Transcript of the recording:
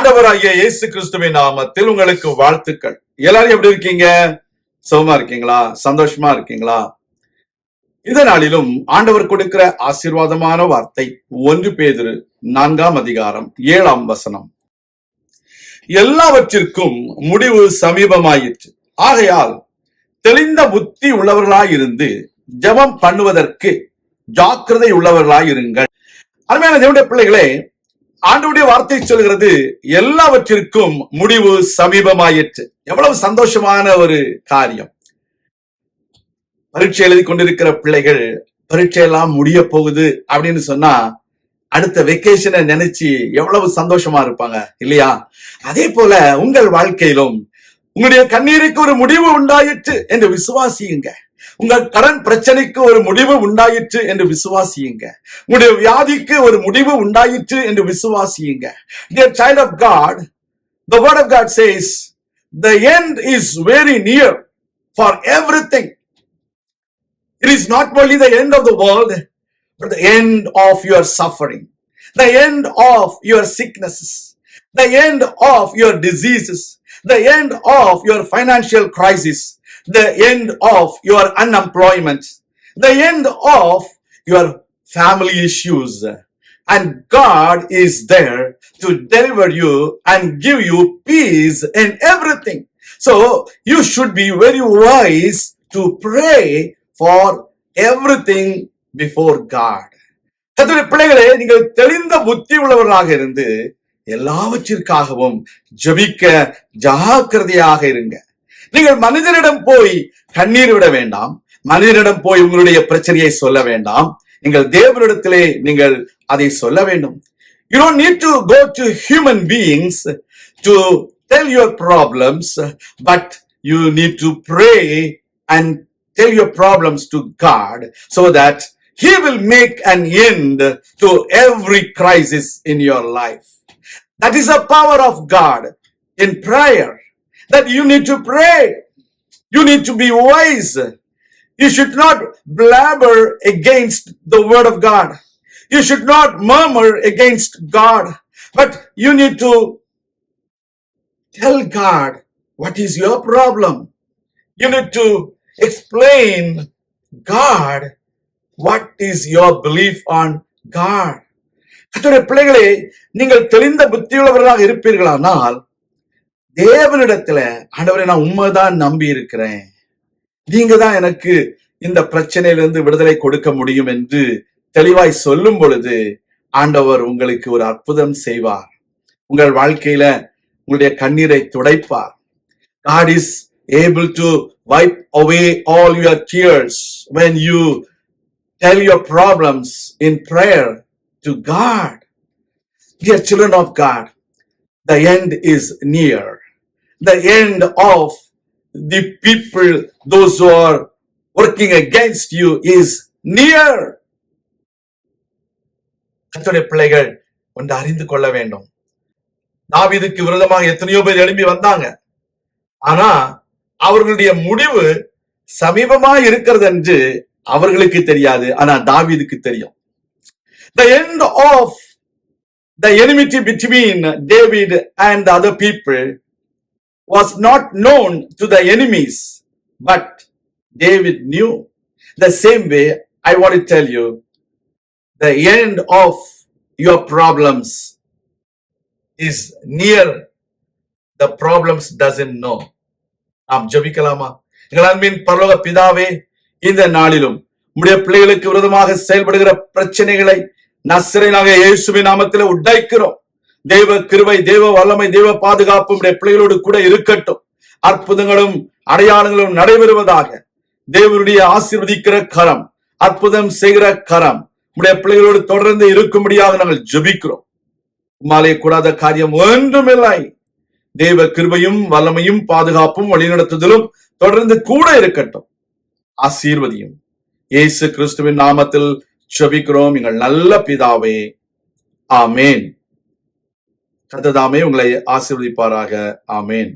ஆண்டவராகிய இயேசு கிறிஸ்துவின் நாமத்தில் உங்களுக்கு வாழ்த்துக்கள். எல்லாரும் எப்படி இருக்கீங்க? சுகமா இருக்கீங்களா? சந்தோஷமா இருக்கீங்களா? இந்த நாளிலும் ஆண்டவர் கொடுக்கிற ஆசீர்வாதமான வார்த்தை 1 பேதுரு 4ஆம் அதிகாரம் 7ஆம் வசனம். எல்லாவற்றிற்கும் முடிவு சமீபமாயிற்று. ஆகையால் தெளிந்த புத்தி உள்ளவர்களாயிருந்து ஜெபம் பண்ணுவதற்கு ஜாக்கிரதை உள்ளவர்களாயிருங்கள். அருமையான தேவனுடைய பிள்ளைகளே, ஆண்டவருடைய வார்த்தை சொல்கிறது எல்லாவற்றிற்கும் முடிவு சமீபமாயிற்று. எவ்வளவு சந்தோஷமான ஒரு காரியம். பரீட்சை எழுதி கொண்டிருக்கிற பிள்ளைகள் பரீட்சையெல்லாம் முடிய போகுது அப்படின்னு சொன்னா அடுத்த வெக்கேஷனை நினைச்சு எவ்வளவு சந்தோஷமா இருப்பாங்க இல்லையா? அதே போல உங்கள் வாழ்க்கையிலும் உங்களுடைய கண்ணீருக்கு ஒரு முடிவு உண்டாயிற்று என்று விசுவாசியுங்க. உங்கள் கடன் பிரச்சனைக்கு ஒரு முடிவு உண்டாயிற்று என்று விசுவாசியுங்க. உங்களுடைய வியாதிக்கு ஒரு முடிவு உண்டாயிற்று என்று விசுவாசியுங்க. Dear child of God, the word of God says, the end is very near for everything. It is not only the end of the world, but the end of your suffering, the end of your sicknesses, the end of your diseases, the end of your financial crisis, the end of your unemployment, the end of your family issues. And God is there to deliver you and give you peace in everything. So you should be very wise to pray for everything before God. கர்த்தருடைய பிள்ளைகளே, நீங்கள் தெளிந்த புத்தி உள்ளவர்களாக இருந்து எல்லாவற்றிற்காகவும் ஜெபிக்க ஜாக்கிரதையாக இருங்க. நீங்கள் மனிதனிடம் போய் கண்ணீர் விட வேண்டாம். மனிதனிடம் போய் உங்களுடைய பிரச்சனையை சொல்ல வேண்டாம். நீங்கள் தேவனிடத்திலே நீங்கள் அதை சொல்ல வேண்டும். You don't need to go to human beings to tell your problems, but you need to pray and tell your problems to God so that He will make an end to every crisis in your life. That is the power of God in prayer. That you need to pray. You need to be wise. You should not blabber against the word of God. You should not murmur against God. But you need to tell God what is your problem. You need to explain God what is your belief on God. கர்த்தருடைய பிள்ளைகளே, நீங்கள் தெளிந்த புத்தியுள்ளவர்களாக இருப்பீர்களானால் தேவனிடத்துல, ஆண்டவரே நான் உண்மைதான் நம்பி இருக்கிறேன், நீங்க தான் எனக்கு இந்த பிரச்சனையிலிருந்து விடுதலை கொடுக்க முடியும் என்று தெளிவாய் சொல்லும் பொழுது ஆண்டவர் உங்களுக்கு ஒரு அற்புதம் செய்வார். உங்கள் வாழ்க்கையில உங்களுடைய கண்ணீரை துடைப்பார். God is able to wipe away all your tears when you tell your problems in prayer to God. Dear children of God, the end is near. The end of the people, those who are working against you, is near. கர்த்தருடைய பிள்ளைகள் ஒன்று அறிந்து கொள்ள வேண்டும். தாவீதுக்கு விரோதமாக எத்தனையோ பேர் எழும்பி வந்தாங்க. ஆனா அவர்களுடைய முடிவு சமீபமா இருக்கிறது என்று அவர்களுக்கு தெரியாது. ஆனா தாவீதுக்கு தெரியும். The end of the enmity between David and the other people was not known to the enemies, but David knew. The same way, I want to tell you, the end of your problems is near. The problems doesn't know. நாம் ஜெபிக்கலாமா? எங்கள் அன்பின் பரலோக பிதாவே, இந்த நாளிலும் உம்முடைய பிள்ளைகளுக்கு விரோதமாக செயல்படுகிற பிரச்சனைகளை நசரேயனாகிய இயேசுவின் நாமத்திலே உடைக்கிறோம். தேவ கிருபை, தேவ வல்லமை, தேவ பாதுகாப்பு உம்முடைய பிள்ளைகளோடு கூட இருக்கட்டும். அற்புதங்களும் அடையாளங்களும் நடைபெறுவதாக. தேவனுடைய ஆசீர்வதிக்கிற கரம், அற்புதம் செய்கிற கரம் உம்முடைய பிள்ளைகளோடு தொடர்ந்து இருக்கும்படியாக நாங்கள் ஜெபிக்கிறோம். உம்மாலே கூடாத காரியம் ஒன்றுமில்லை. தேவ கிருபையும் வல்லமையும் பாதுகாப்பும் வழிநடத்துதலும் தொடர்ந்து கூட இருக்கட்டும். ஆசீர்வதியும். இயேசு கிறிஸ்துவின் நாமத்தில் ஜெபிக்கிறோம் எங்கள் நல்ல பிதாவே, ஆமேன். கர்த்தர் தாமே உங்களை ஆசீர்வதிப்பாராக. ஆமேன்.